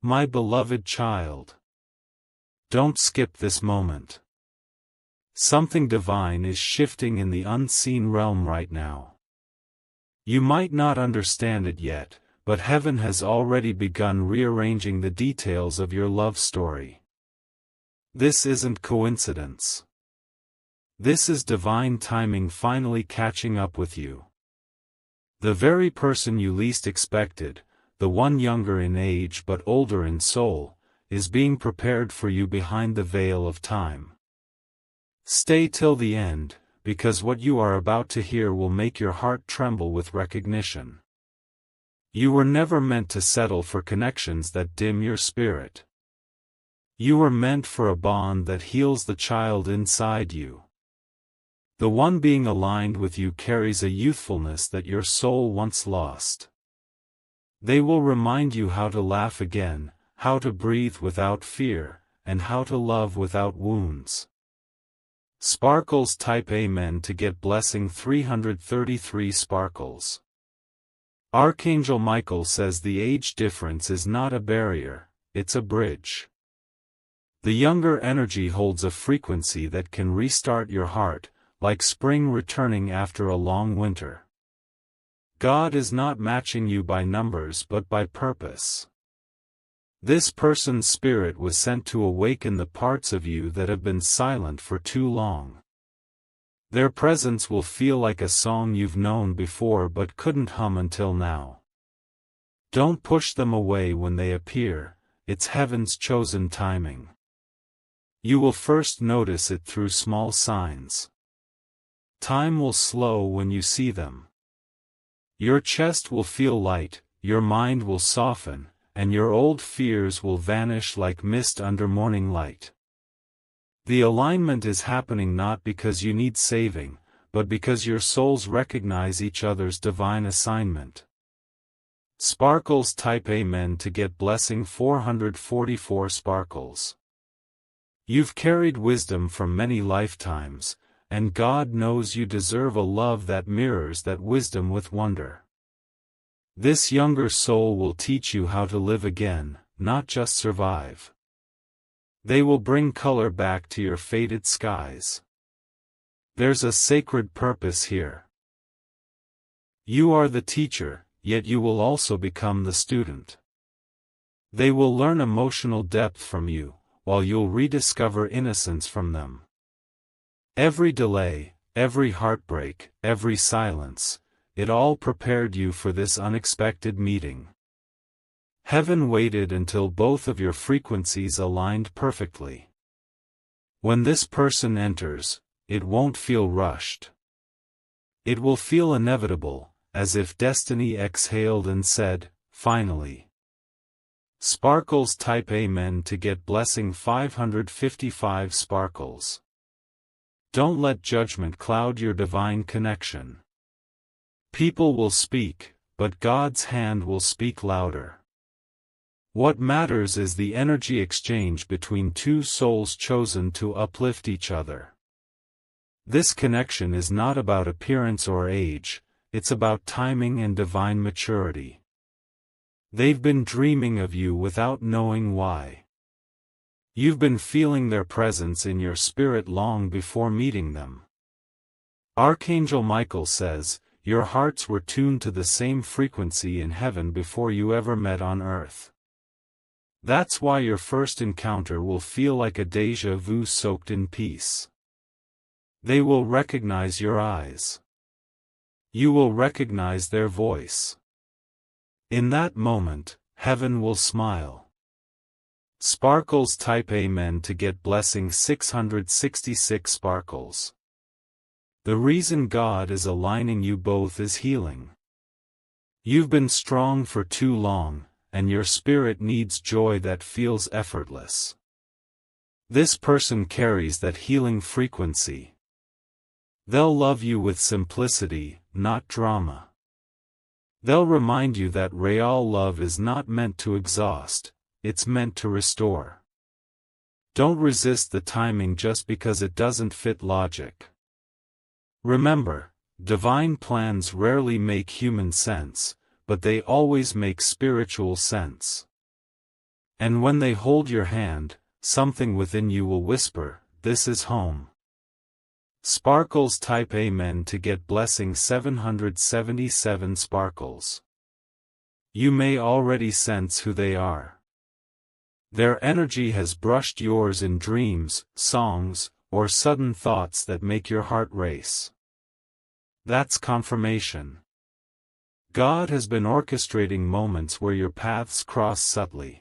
My beloved child. Don't skip this moment. Something divine is shifting in the unseen realm right now. You might not understand it yet, but heaven has already begun rearranging the details of your love story. This isn't coincidence. This is divine timing finally catching up with you. The very person you least expected, the one younger in age but older in soul, is being prepared for you behind the veil of time. Stay till the end, because what you are about to hear will make your heart tremble with recognition. You were never meant to settle for connections that dim your spirit. You were meant for a bond that heals the child inside you. The one being aligned with you carries a youthfulness that your soul once lost. They will remind you how to laugh again, how to breathe without fear, and how to love without wounds. Sparkles type Amen to get blessing 333 sparkles. Archangel Michael says the age difference is not a barrier, it's a bridge. The younger energy holds a frequency that can restart your heart, like spring returning after a long winter. God is not matching you by numbers but by purpose. This person's spirit was sent to awaken the parts of you that have been silent for too long. Their presence will feel like a song you've known before but couldn't hum until now. Don't push them away when they appear, it's heaven's chosen timing. You will first notice it through small signs. Time will slow when you see them. Your chest will feel light, your mind will soften, and your old fears will vanish like mist under morning light. The alignment is happening not because you need saving, but because your souls recognize each other's divine assignment. Sparkles type Amen to get blessing 444 sparkles. You've carried wisdom from many lifetimes, and God knows you deserve a love that mirrors that wisdom with wonder. This younger soul will teach you how to live again, not just survive. They will bring color back to your faded skies. There's a sacred purpose here. You are the teacher, yet you will also become the student. They will learn emotional depth from you, while you'll rediscover innocence from them. Every delay, every heartbreak, every silence, it all prepared you for this unexpected meeting. Heaven waited until both of your frequencies aligned perfectly. When this person enters, it won't feel rushed. It will feel inevitable, as if destiny exhaled and said, "Finally." Sparkles type Amen to get blessing 555 sparkles. Don't let judgment cloud your divine connection. People will speak, but God's hand will speak louder. What matters is the energy exchange between two souls chosen to uplift each other. This connection is not about appearance or age, it's about timing and divine maturity. They've been dreaming of you without knowing why. You've been feeling their presence in your spirit long before meeting them. Archangel Michael says, your hearts were tuned to the same frequency in heaven before you ever met on earth. That's why your first encounter will feel like a déjà vu soaked in peace. They will recognize your eyes. You will recognize their voice. In that moment, heaven will smile. Sparkles type Amen to get blessing 666 sparkles. The reason God is aligning you both is healing. You've been strong for too long, and your spirit needs joy that feels effortless. This person carries that healing frequency. They'll love you with simplicity, not drama. They'll remind you that real love is not meant to exhaust, it's meant to restore. Don't resist the timing just because it doesn't fit logic. Remember, divine plans rarely make human sense, but they always make spiritual sense. And when they hold your hand, something within you will whisper, "This is home." Sparkles type Amen to get blessing 777 sparkles. You may already sense who they are. Their energy has brushed yours in dreams, songs, or sudden thoughts that make your heart race. That's confirmation. God has been orchestrating moments where your paths cross subtly.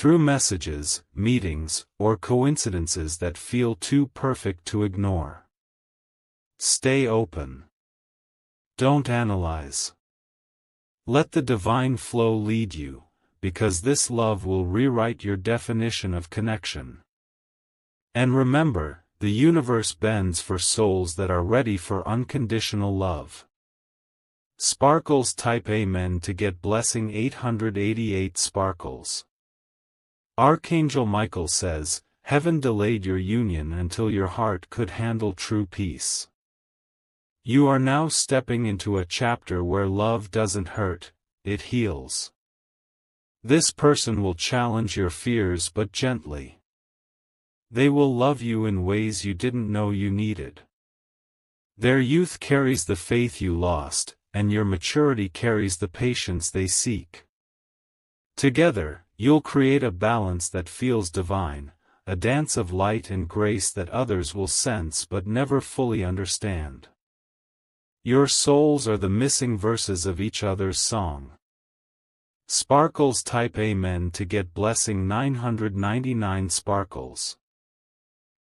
Through messages, meetings, or coincidences that feel too perfect to ignore. Stay open. Don't analyze. Let the divine flow lead you, because this love will rewrite your definition of connection. And remember, the universe bends for souls that are ready for unconditional love. Sparkles type Amen to get blessing 888 sparkles. Archangel Michael says, "Heaven delayed your union until your heart could handle true peace." You are now stepping into a chapter where love doesn't hurt, it heals. This person will challenge your fears but gently. They will love you in ways you didn't know you needed. Their youth carries the faith you lost, and your maturity carries the patience they seek. Together, you'll create a balance that feels divine, a dance of light and grace that others will sense but never fully understand. Your souls are the missing verses of each other's song. Sparkles type Amen to get blessing 999 sparkles.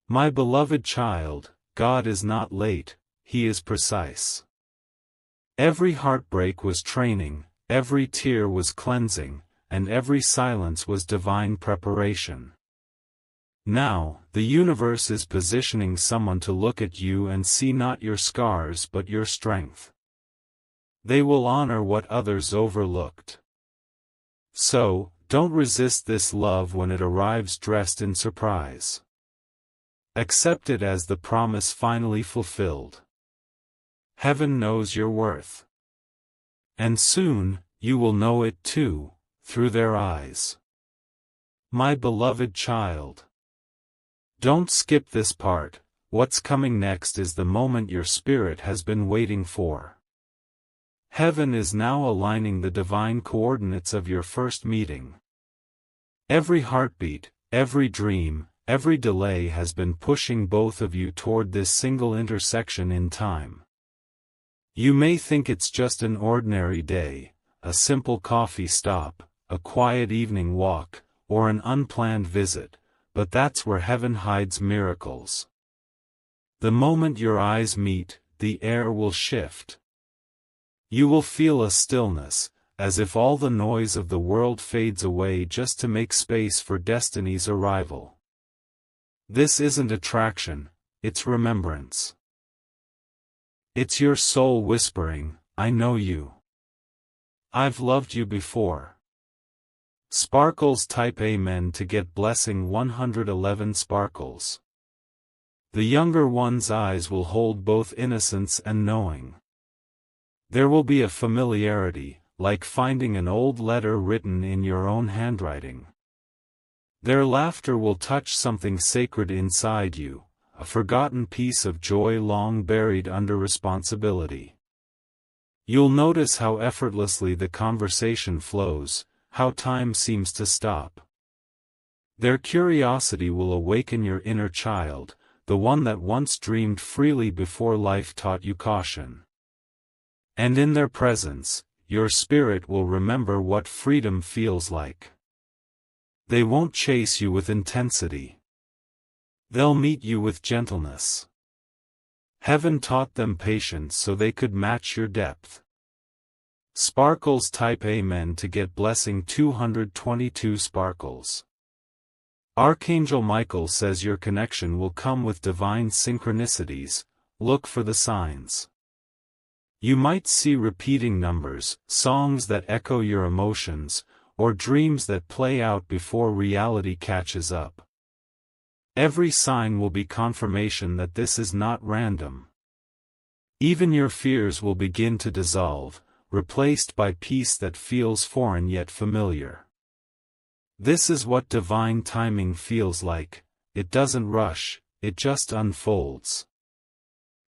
My beloved child, God is not late, He is precise. Every heartbreak was training, every tear was cleansing, and every silence was divine preparation. Now, the universe is positioning someone to look at you and see not your scars but your strength. They will honor what others overlooked. So, don't resist this love when it arrives dressed in surprise. Accept it as the promise finally fulfilled. Heaven knows your worth. And soon, you will know it too, through their eyes. My beloved child. Don't skip this part, what's coming next is the moment your spirit has been waiting for. Heaven is now aligning the divine coordinates of your first meeting. Every heartbeat, every dream, every delay has been pushing both of you toward this single intersection in time. You may think it's just an ordinary day, a simple coffee stop, a quiet evening walk, or an unplanned visit, but that's where heaven hides miracles. The moment your eyes meet, the air will shift. You will feel a stillness, as if all the noise of the world fades away just to make space for destiny's arrival. This isn't attraction, it's remembrance. It's your soul whispering, "I know you. I've loved you before." Sparkles type Amen to get blessing 111 sparkles. The younger one's eyes will hold both innocence and knowing. There will be a familiarity, like finding an old letter written in your own handwriting. Their laughter will touch something sacred inside you, a forgotten piece of joy long buried under responsibility. You'll notice how effortlessly the conversation flows, how time seems to stop. Their curiosity will awaken your inner child, the one that once dreamed freely before life taught you caution. And in their presence, your spirit will remember what freedom feels like. They won't chase you with intensity. They'll meet you with gentleness. Heaven taught them patience so they could match your depth. Sparkles type Amen to get blessing 222 sparkles. Archangel Michael says your connection will come with divine synchronicities, look for the signs. You might see repeating numbers, songs that echo your emotions, or dreams that play out before reality catches up. Every sign will be confirmation that this is not random. Even your fears will begin to dissolve, replaced by peace that feels foreign yet familiar. This is what divine timing feels like. It doesn't rush, it just unfolds.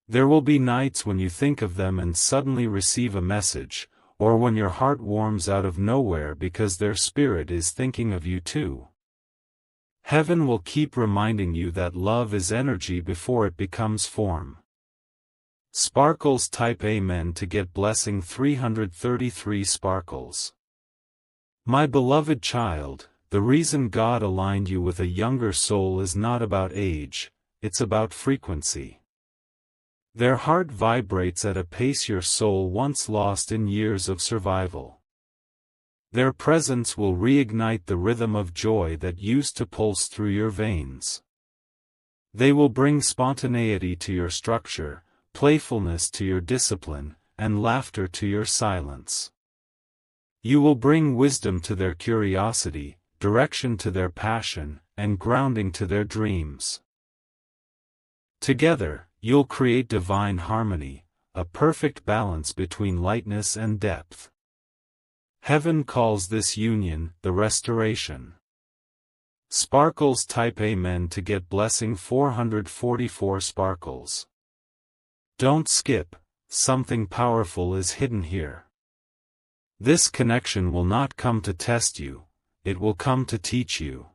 There will be nights when you think of them and suddenly receive a message, or when your heart warms out of nowhere because their spirit is thinking of you too. Heaven will keep reminding you that love is energy before it becomes form. Sparkles type Amen to get blessing 333 sparkles. My beloved child, the reason God aligned you with a younger soul is not about age, it's about frequency. Their heart vibrates at a pace your soul once lost in years of survival. Their presence will reignite the rhythm of joy that used to pulse through your veins. They will bring spontaneity to your structure, playfulness to your discipline, and laughter to your silence. You will bring wisdom to their curiosity, direction to their passion, and grounding to their dreams. Together, you'll create divine harmony, a perfect balance between lightness and depth. Heaven calls this union the restoration. Sparkles type Amen to get blessing 444 sparkles. Don't skip, something powerful is hidden here. This connection will not come to test you, it will come to teach you.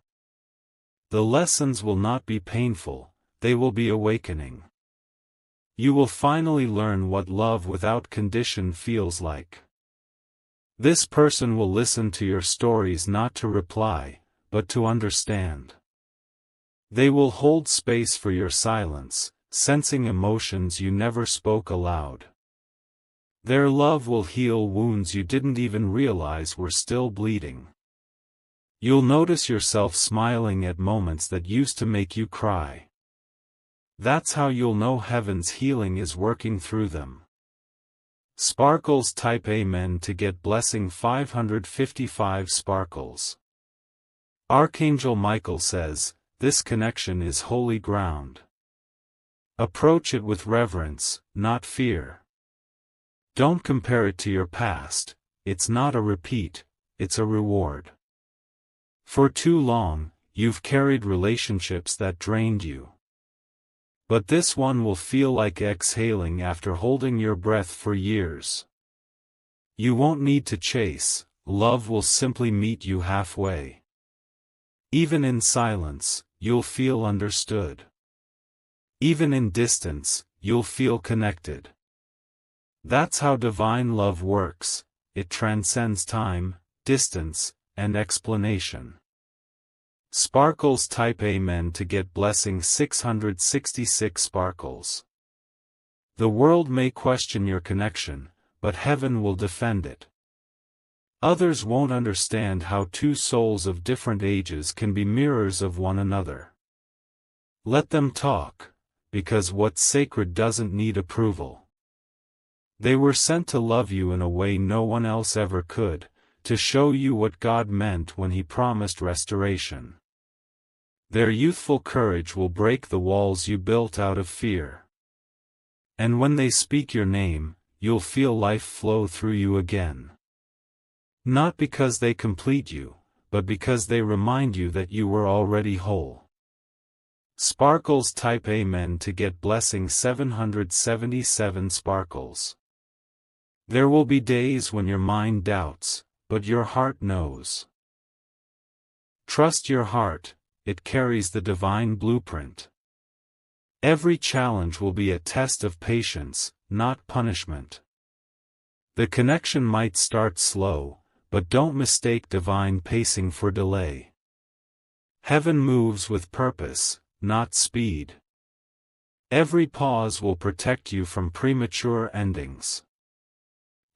The lessons will not be painful, they will be awakening. You will finally learn what love without condition feels like. This person will listen to your stories not to reply, but to understand. They will hold space for your silence, sensing emotions you never spoke aloud. Their love will heal wounds you didn't even realize were still bleeding. You'll notice yourself smiling at moments that used to make you cry. That's how you'll know heaven's healing is working through them. Sparkles type Amen to get blessing 555 sparkles. Archangel Michael says, this connection is holy ground. Approach it with reverence, not fear. Don't compare it to your past, it's not a repeat, it's a reward. For too long, you've carried relationships that drained you. But this one will feel like exhaling after holding your breath for years. You won't need to chase, love will simply meet you halfway. Even in silence, you'll feel understood. Even in distance, you'll feel connected. That's how divine love works, it transcends time, distance, and explanation. Sparkles type Amen to get blessing 666 sparkles. The world may question your connection, but heaven will defend it. Others won't understand how two souls of different ages can be mirrors of one another. Let them talk, because what's sacred doesn't need approval. They were sent to love you in a way no one else ever could, to show you what God meant when He promised restoration. Their youthful courage will break the walls you built out of fear. And when they speak your name, you'll feel life flow through you again. Not because they complete you, but because they remind you that you were already whole. Sparkles type Amen to get blessing 777 sparkles. There will be days when your mind doubts, but your heart knows. Trust your heart, it carries the divine blueprint. Every challenge will be a test of patience, not punishment. The connection might start slow, but don't mistake divine pacing for delay. Heaven moves with purpose, not speed. Every pause will protect you from premature endings.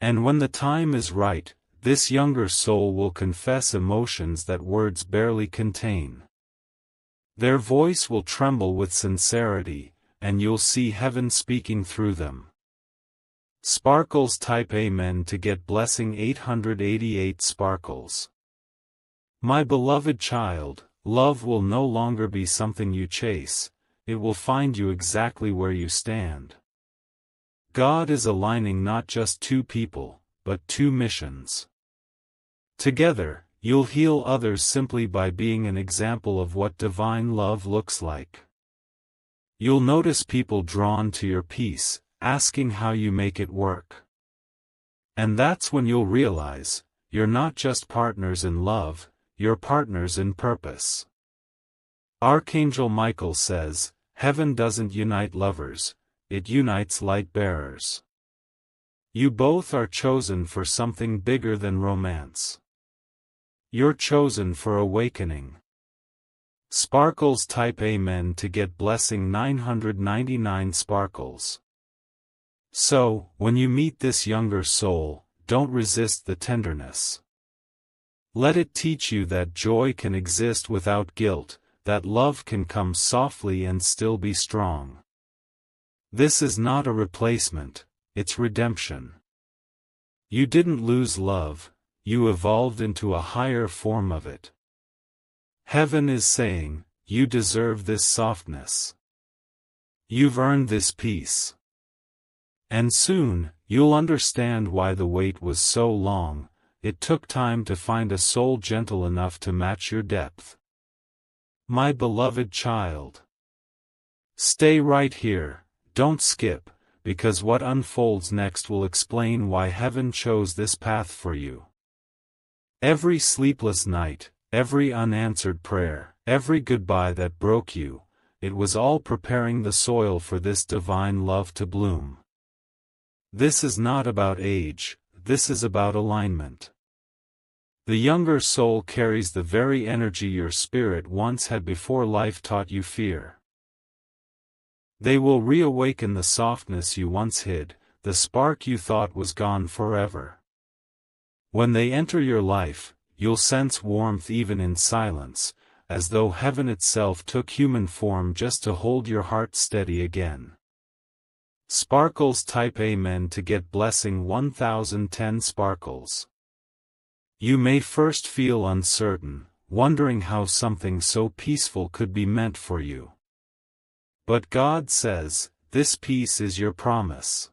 And when the time is right, this younger soul will confess emotions that words barely contain. Their voice will tremble with sincerity, and you'll see heaven speaking through them. Sparkles type Amen to get blessing 888 sparkles. My beloved child, love will no longer be something you chase, it will find you exactly where you stand. God is aligning not just two people, but two missions. Together, You'll heal others simply by being an example of what divine love looks like. You'll notice people drawn to your peace, asking how you make it work. And that's when you'll realize, you're not just partners in love, you're partners in purpose. Archangel Michael says, heaven doesn't unite lovers, it unites light bearers. You both are chosen for something bigger than romance. You're chosen for awakening. Sparkles type Amen to get blessing 999 sparkles. So, when you meet this younger soul, don't resist the tenderness. Let it teach you that joy can exist without guilt, that love can come softly and still be strong. This is not a replacement, it's redemption. You didn't lose love, you evolved into a higher form of it. Heaven is saying, you deserve this softness. You've earned this peace. And soon, you'll understand why the wait was so long. It took time to find a soul gentle enough to match your depth. My beloved child. Stay right here, don't skip, because what unfolds next will explain why heaven chose this path for you. Every sleepless night, every unanswered prayer, every goodbye that broke you, it was all preparing the soil for this divine love to bloom. This is not about age, this is about alignment. The younger soul carries the very energy your spirit once had before life taught you fear. They will reawaken the softness you once hid, the spark you thought was gone forever. When they enter your life, you'll sense warmth even in silence, as though heaven itself took human form just to hold your heart steady again. Sparkles type Amen to get blessing 1010 sparkles. You may first feel uncertain, wondering how something so peaceful could be meant for you. But God says, this peace is your promise.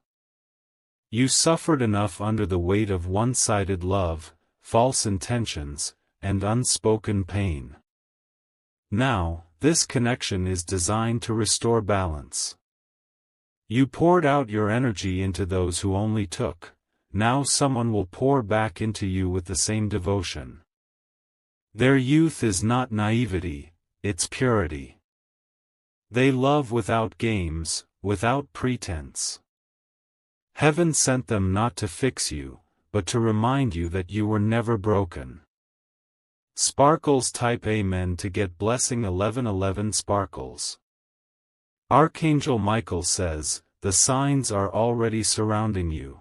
You suffered enough under the weight of one-sided love, false intentions, and unspoken pain. Now, this connection is designed to restore balance. You poured out your energy into those who only took. Now someone will pour back into you with the same devotion. Their youth is not naivety, it's purity. They love without games, without pretense. Heaven sent them not to fix you, but to remind you that you were never broken. Sparkles type Amen to get blessing 1111 sparkles. Archangel Michael says, the signs are already surrounding you.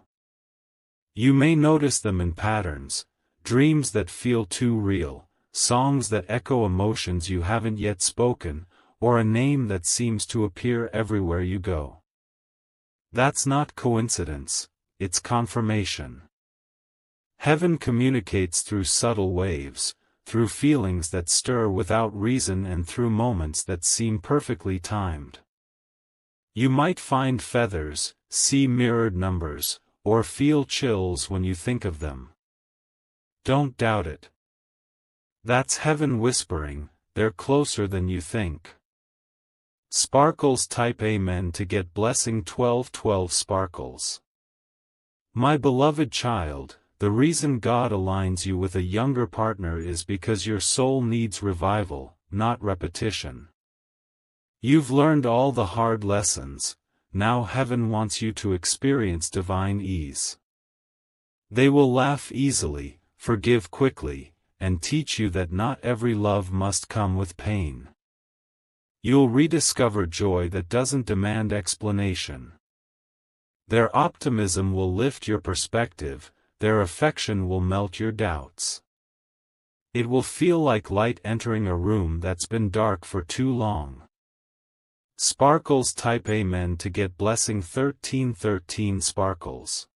You may notice them in patterns, dreams that feel too real, songs that echo emotions you haven't yet spoken, or a name that seems to appear everywhere you go. That's not coincidence, it's confirmation. Heaven communicates through subtle waves, through feelings that stir without reason and through moments that seem perfectly timed. You might find feathers, see mirrored numbers, or feel chills when you think of them. Don't doubt it. That's heaven whispering, they're closer than you think. Sparkles type Amen to get blessing 1212 sparkles. My beloved child, the reason God aligns you with a younger partner is because your soul needs revival, not repetition. You've learned all the hard lessons, now heaven wants you to experience divine ease. They will laugh easily, forgive quickly, and teach you that not every love must come with pain. You'll rediscover joy that doesn't demand explanation. Their optimism will lift your perspective, their affection will melt your doubts. It will feel like light entering a room that's been dark for too long. Sparkles type Amen to get blessing 1313 sparkles.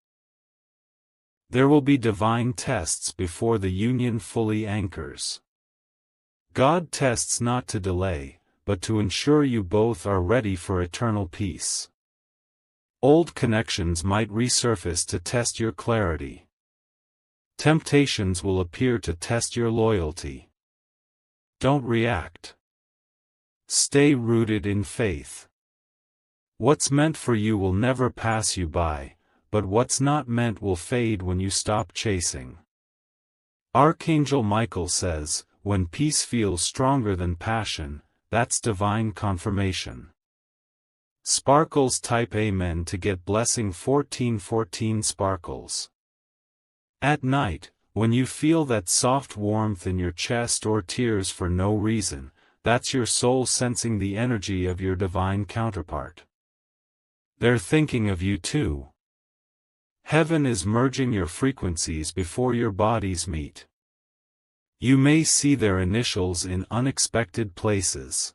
There will be divine tests before the union fully anchors. God tests not to delay, but to ensure you both are ready for eternal peace. Old connections might resurface to test your clarity. Temptations will appear to test your loyalty. Don't react. Stay rooted in faith. What's meant for you will never pass you by, but what's not meant will fade when you stop chasing. Archangel Michael says, when peace feels stronger than passion, that's divine confirmation. Sparkles type Amen to get blessing 1414 Sparkles. At night, when you feel that soft warmth in your chest or tears for no reason, that's your soul sensing the energy of your divine counterpart. They're thinking of you too. Heaven is merging your frequencies before your bodies meet. You may see their initials in unexpected places.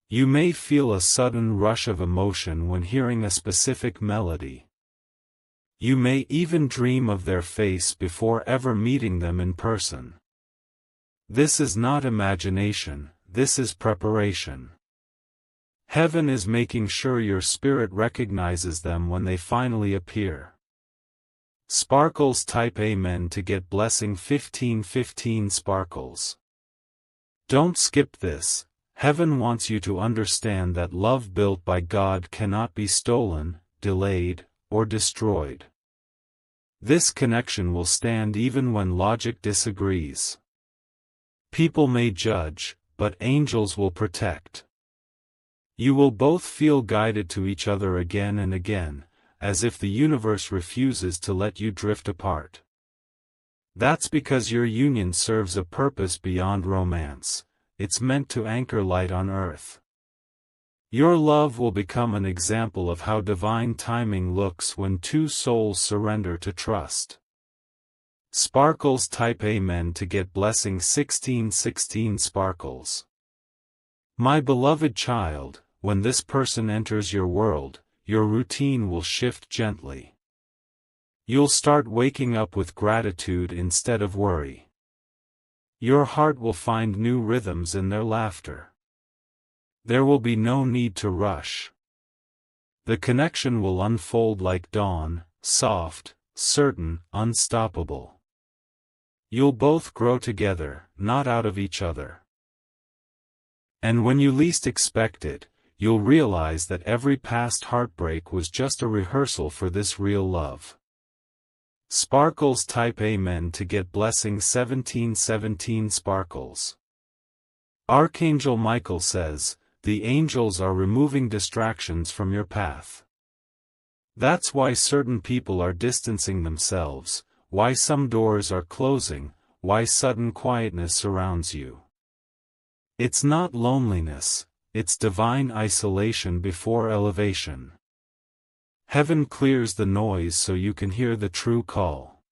You may feel a sudden rush of emotion when hearing a specific melody. You may even dream of their face before ever meeting them in person. This is not imagination, this is preparation. Heaven is making sure your spirit recognizes them when they finally appear. Sparkles type Amen to get blessing 1515 Sparkles. Don't skip this. Heaven wants you to understand that love built by God cannot be stolen, delayed, or destroyed. This connection will stand even when logic disagrees. People may judge, but angels will protect. You will both feel guided to each other again and again, as if the universe refuses to let you drift apart. That's because your union serves a purpose beyond romance. It's meant to anchor light on earth. Your love will become an example of how divine timing looks when two souls surrender to trust. Sparkles type Amen to get blessing 1616 Sparkles. My beloved child, when this person enters your world, your routine will shift gently. You'll start waking up with gratitude instead of worry. Your heart will find new rhythms in their laughter. There will be no need to rush. The connection will unfold like dawn, soft, certain, unstoppable. You'll both grow together, not out of each other. And when you least expect it, you'll realize that every past heartbreak was just a rehearsal for this real love. Sparkles type Amen to get blessing 1717 Sparkles. Archangel Michael says, the angels are removing distractions from your path. That's why certain people are distancing themselves, why some doors are closing, why sudden quietness surrounds you. It's not loneliness. It's divine isolation before elevation. Heaven clears the noise so you can hear the true call.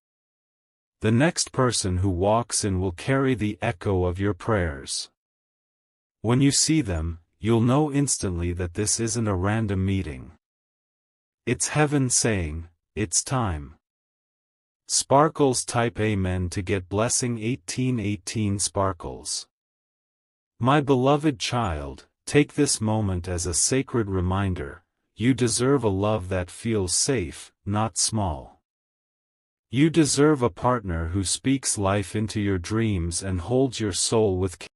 The next person who walks in will carry the echo of your prayers. When you see them, you'll know instantly that this isn't a random meeting. It's heaven saying, it's time. Sparkles type Amen to get blessing 1818 Sparkles. My beloved child, take this moment as a sacred reminder, you deserve a love that feels safe, not small. You deserve a partner who speaks life into your dreams and holds your soul with care.